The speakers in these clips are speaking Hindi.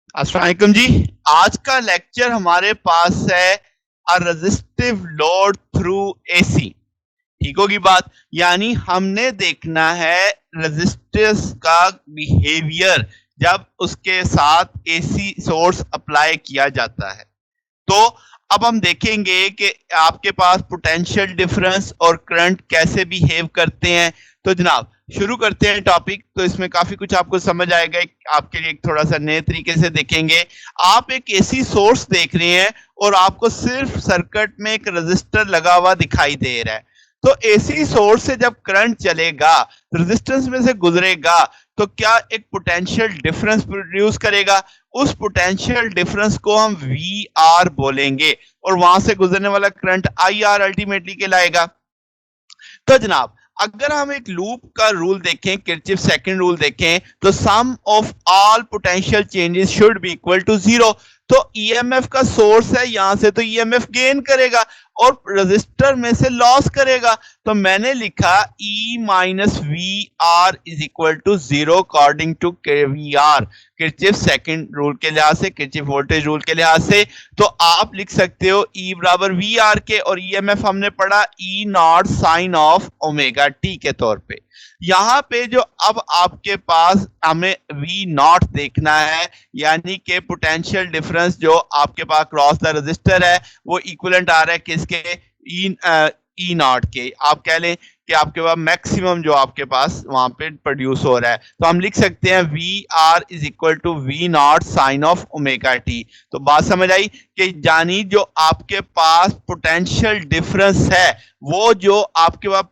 अस्सलाम वालेकुम जी। आज का लेक्चर हमारे पास है अ रेजिस्टिव लोड थ्रू एसी। ठीक होगी बात। यानी हमने देखना है रेजिस्टेंस का बिहेवियर जब उसके साथ एसी सोर्स अप्लाई किया जाता है। तो अब हम देखेंगे कि आपके पास पोटेंशियल डिफरेंस और करंट कैसे बिहेव करते हैं। तो जनाब शुरू करते हैं टॉपिक। तो इसमें काफी कुछ आपको समझ आएगा। आपके लिए एक थोड़ा सा नए तरीके से देखेंगे। आप एक एसी सोर्स देख रहे हैं और आपको सिर्फ सर्किट में एक रजिस्टर लगा हुआ दिखाई दे रहा है। तो एसी सोर्स से जब करंट चलेगा, रेजिस्टेंस में से गुजरेगा, तो क्या एक पोटेंशियल डिफरेंस प्रोड्यूस करेगा। उस पोटेंशियल डिफरेंस को हम वी आर बोलेंगे और वहां से गुजरने वाला करंट आई आर अल्टीमेटली कहलाएगा। तो जनाब अगर हम एक लूप का रूल देखें, किरचॉफ सेकंड रूल देखें, तो sum of all potential changes should be equal to zero. तो ईएमएफ का सोर्स है, यहां से तो ईएमएफ गेन करेगा और रजिस्टर में से लॉस करेगा। तो मैंने लिखा E minus V R is equal to zero according to V R, Kirchhoff second rule के लिहाज से, किरचॉफ वोल्टेज रूल के लिहाज से। तो आप लिख सकते हो ई बराबर वी आर के, और ईएमएफ हमने पढ़ा E naught sine of omega T के तौर पे। यहां पे जो अब आपके पास हमें वी नॉट देखना है, यानी कि पोटेंशियल डिफरेंस जो आपके पास क्रॉस द रजिस्टर है वो इक्विवेलेंट आ रहा है किसके, ई नॉट के। आप कह लें कि आपके पास मैक्सिमम जो आपके पास वहां पे प्रोड्यूस हो रहा है। तो हम लिख सकते हैं V R is equal to V not sine of omega t. तो बात समझ आई कि जानी जो आपके पास पोटेंशियल डिफरेंस है वो जो आपके पास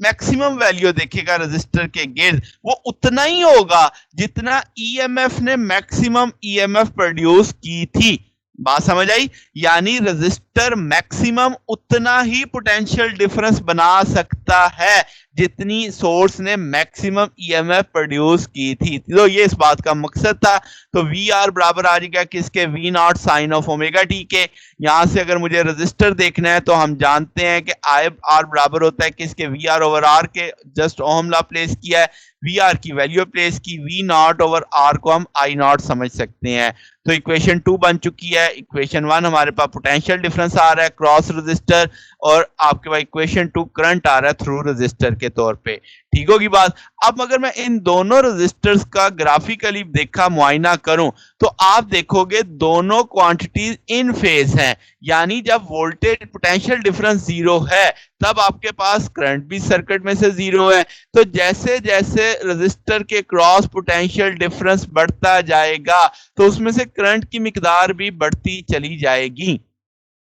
मैक्सिमम वैल्यू देखेगा रजिस्टर के गिर्द, वो उतना ही होगा जितना ईएमएफ ने मैक्सिमम ईएमएफ प्रोड्यूस की थी। बात समझ आई। यानी रजिस्टर मैक्सिमम उतना ही पोटेंशियल डिफरेंस बना सकता है जितनी सोर्स ने मैक्सिमम ईएमएफ प्रोड्यूस की थी। तो ये इस बात का मकसद था। तो वी आर बराबर आ जाएगा किसके, V not sine of omega T के। यहां से अगर मुझे रजिस्टर देखना है तो हम जानते हैं कि आई आर बराबर होता है किसके, वी आर ओवर आर के। जस्ट ओम लॉ प्लेस किया है, वी आर की वैल्यू प्लेस की, वी नॉट ओवर आर को हम आई नॉट समझ सकते हैं। तो इक्वेशन 2 बन चुकी है। इक्वेशन 1 हमारे पास पोटेंशियल डिफरेंस आ रहा है क्रॉस रजिस्टर, और आपके पास इक्वेशन 2 करंट आ रहा है थ्रू रजिस्टर के तौर पे। ठीक होगी बात। अब अगर मैं इन दोनों रजिस्टर्स का ग्राफिकली देखा मुआयना करूं तो आप देखोगे दोनों क्वांटिटीज इन फेज हैं। यानी जब वोल्टेज पोटेंशियल डिफरेंस जीरो है तब आपके पास करंट भी सर्किट में से जीरो है। तो जैसे जैसे रजिस्टर के क्रॉस पोटेंशियल डिफरेंस बढ़ता जाएगा तो उसमें से करंट की मिकदार भी बढ़ती चली जाएगी।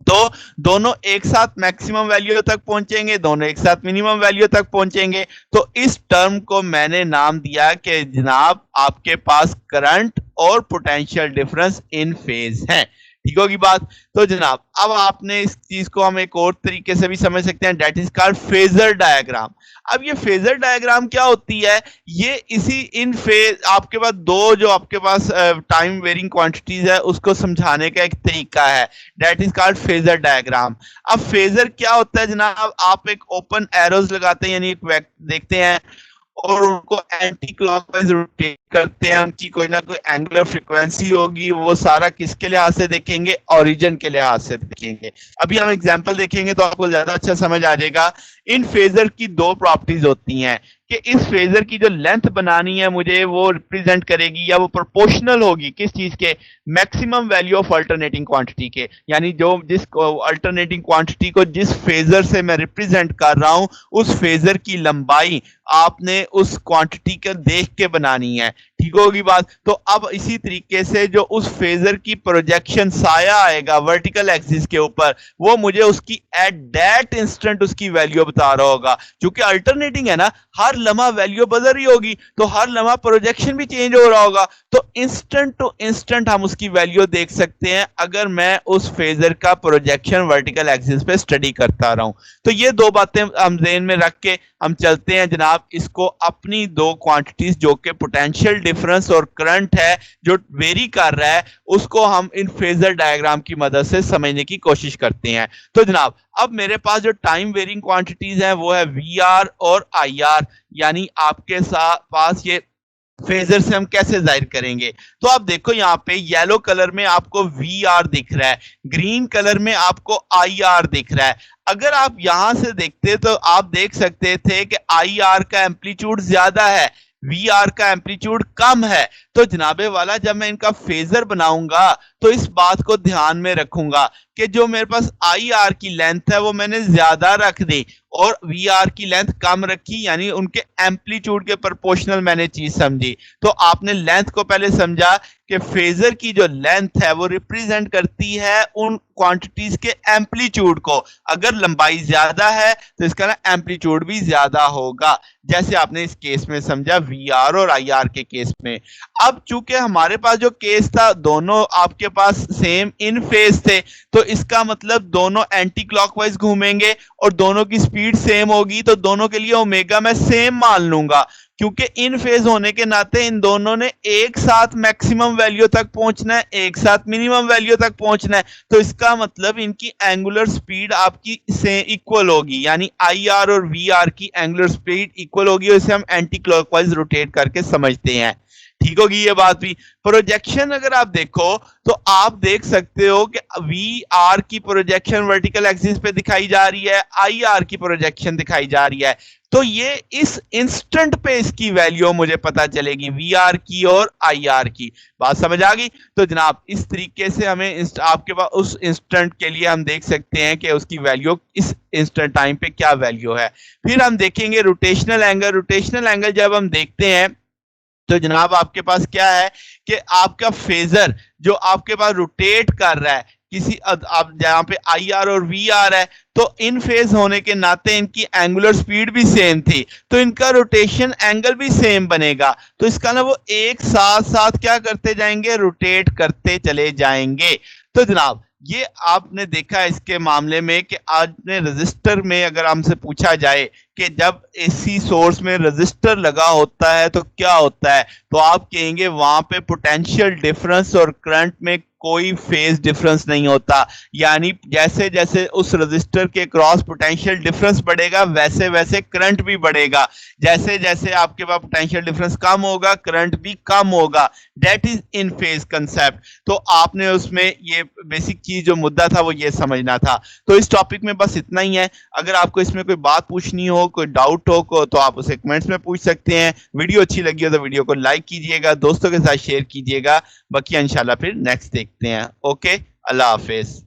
तो दोनों एक साथ मैक्सिमम वैल्यू तक पहुंचेंगे, दोनों एक साथ मिनिमम वैल्यू तक पहुंचेंगे। तो इस टर्म को मैंने नाम दिया कि जनाब आपके पास करंट और पोटेंशियल डिफरेंस इन फेज है। ठीक होगी बात। तो जनाब अब आपने इस चीज को हम एक और तरीके से भी समझ सकते हैं, that is called phasor diagram. अब ये फेजर डायग्राम क्या होती है, ये इसी इन फेज आपके पास दो जो आपके पास टाइम वेरिंग क्वांटिटीज है उसको समझाने का एक तरीका है, that is called phasor diagram. अब फेजर क्या होता है जनाब, आप एक ओपन एरोज लगाते हैं, यानी एक देखते हैं और उनको एंटी क्लॉकवाइज रोटेट करते हैं, उनकी कोई ना कोई एंगुलर फ्रीक्वेंसी होगी, वो सारा किसके लिहाज से देखेंगे, ओरिजिन के लिहाज से देखेंगे। अभी हम एग्जांपल देखेंगे तो आपको ज्यादा अच्छा समझ आ जाएगा। इन फेजर की दो प्रॉपर्टीज होती हैं कि इस फेजर की जो लेंथ बनानी है मुझे वो रिप्रेजेंट करेगी या वो प्रोपोर्शनल होगी किस चीज के, maximum value of alternating quantity के। यानी जो जिस अल्टरनेटिंग क्वांटिटी को जिस फेजर से मैं रिप्रेजेंट कर रहा हूं उस फेजर की लंबाई आपने उस क्वांटिटी को देख के बनानी है। ठीक होगी बात। तो अब इसी तरीके से जो उस फेजर की प्रोजेक्शन साया आएगा वर्टिकल एक्सिस के ऊपर, वो मुझे उसकी एट दैट इंस्टेंट उसकी वैल्यू बता रहा होगा। क्योंकि अल्टरनेटिंग है ना, हर लम्हा वैल्यू बदल रही होगी तो हर लम्हा प्रोजेक्शन भी चेंज हो रहा होगा। तो इंस्टेंट टू इंस्टेंट हम उसकी वैल्यू देख सकते हैं अगर मैं उस फेजर का प्रोजेक्शन वर्टिकल एक्सिस पे स्टडी करता रहूं। तो ये दो बातें हम ज़हन में रख के हम चलते हैं जनाब। इसको अपनी दो क्वांटिटीज जो कि पोटेंशियल डिफरेंस और करंट है जो वेरी कर रहा है, उसको हम इन फेजर डायग्राम की मदद से समझने की कोशिश करते हैं। तो जनाब अब मेरे पास जो टाइम वेरिंग क्वांटिटीज हैं वो है वी आर और आई आर। यानी आपके साथ पास ये फेजर से हम कैसे जाहिर करेंगे? तो आप देखो यहाँ पे येलो कलर में आपको वीआर दिख रहा है, ग्रीन कलर में आपको आईआर दिख रहा है। अगर आप यहाँ से देखते तो आप देख सकते थे कि आईआर का एम्पलीट्यूड ज्यादा है, वीआर का एम्पलीट्यूड कम है। तो जनाबे वाला जब मैं इनका फेजर बनाऊंगा तो इस बात को ध्यान में रखूंगा कि जो मेरे पास आईआर की लेंथ है वो मैंने ज्यादा रख दी और वीआर की लेंथ कम रखी, यानी उनके एम्पलीट्यूड के प्रोपोर्शनल मैंने चीज समझी। तो आपने लेंथ को पहले समझा कि फेजर की जो लेंथ है वो रिप्रेजेंट करती है उन क्वांटिटीज के एम्पलीट्यूड को। अगर लंबाई ज्यादा है तो इसका ना एम्पलीट्यूड भी ज्यादा होगा, जैसे आपने इस केस में समझा वीआर और आईआर के केस में। अब चूंकि हमारे पास जो केस था दोनों आपके पास सेम इन फेज थे, तो इसका मतलब दोनों एंटी क्लॉकवाइज घूमेंगे और दोनों की स्पीड सेम होगी, तो दोनों के लिए ओमेगा मैं सेम मान लूंगा। क्योंकि इन फेज होने के नाते इन दोनों ने एक साथ मैक्सिमम वैल्यू तक पहुंचना है, एक साथ मिनिमम वैल्यू तक पहुंचना है, तो इसका मतलब इनकी एंगुलर स्पीड आपकी से इक्वल होगी, यानी आई आर और वी आर की एंगुलर स्पीड इक्वल होगी। और इसे हम एंटी क्लॉकवाइज रोटेट करके समझते हैं। ठीक होगी ये बात भी। प्रोजेक्शन अगर आप देखो तो आप देख सकते हो कि वी आर की प्रोजेक्शन वर्टिकल एक्सिस पे दिखाई जा रही है, आई आर की प्रोजेक्शन दिखाई जा रही है। तो ये इस इंस्टेंट पे इसकी वैल्यू मुझे पता चलेगी, वी आर की और आई आर की। बात समझ आ गई? तो जनाब इस तरीके से हमें आपके पास उस इंस्टेंट के लिए हम देख सकते हैं कि उसकी वैल्यू इस इंस्टेंट टाइम पे क्या वैल्यू है। फिर हम देखेंगे रोटेशनल एंगल। रोटेशनल एंगल जब हम देखते हैं तो जनाब आपके पास क्या है कि आपका फेजर जो आपके पास रोटेट कर रहा है किसी आप जहां पे आई आर और वी आर है, तो इन फेज होने के नाते इनकी एंगुलर स्पीड भी सेम थी, तो इनका रोटेशन एंगल भी सेम बनेगा। तो इसका ना वो एक साथ साथ क्या करते जाएंगे, रोटेट करते चले जाएंगे। तो जनाब ये आपने देखा इसके मामले में कि आपने रजिस्टर में अगर हमसे पूछा जाए कि जब एसी सोर्स में रजिस्टर लगा होता है तो क्या होता है, तो आप कहेंगे वहां पे पोटेंशियल डिफरेंस और करंट में कोई फेज डिफरेंस नहीं होता। यानी जैसे जैसे उस रजिस्टर के क्रॉस पोटेंशियल डिफरेंस बढ़ेगा वैसे वैसे करंट भी बढ़ेगा, जैसे जैसे आपके पास पोटेंशियल डिफरेंस कम होगा करंट भी कम होगा। That is in phase concept. तो आपने उसमें ये बेसिक चीज जो मुद्दा था वो ये समझना था। तो इस टॉपिक में बस इतना ही है। अगर आपको इसमें कोई बात पूछनी हो, कोई डाउट हो तो आप उसे कमेंट्स में पूछ सकते हैं। वीडियो अच्छी लगी हो तो वीडियो को लाइक कीजिएगा, दोस्तों के साथ शेयर कीजिएगा। बाकी इंशाल्लाह फिर नेक्स्ट देखते हैं। ओके, अल्लाह हाफिज।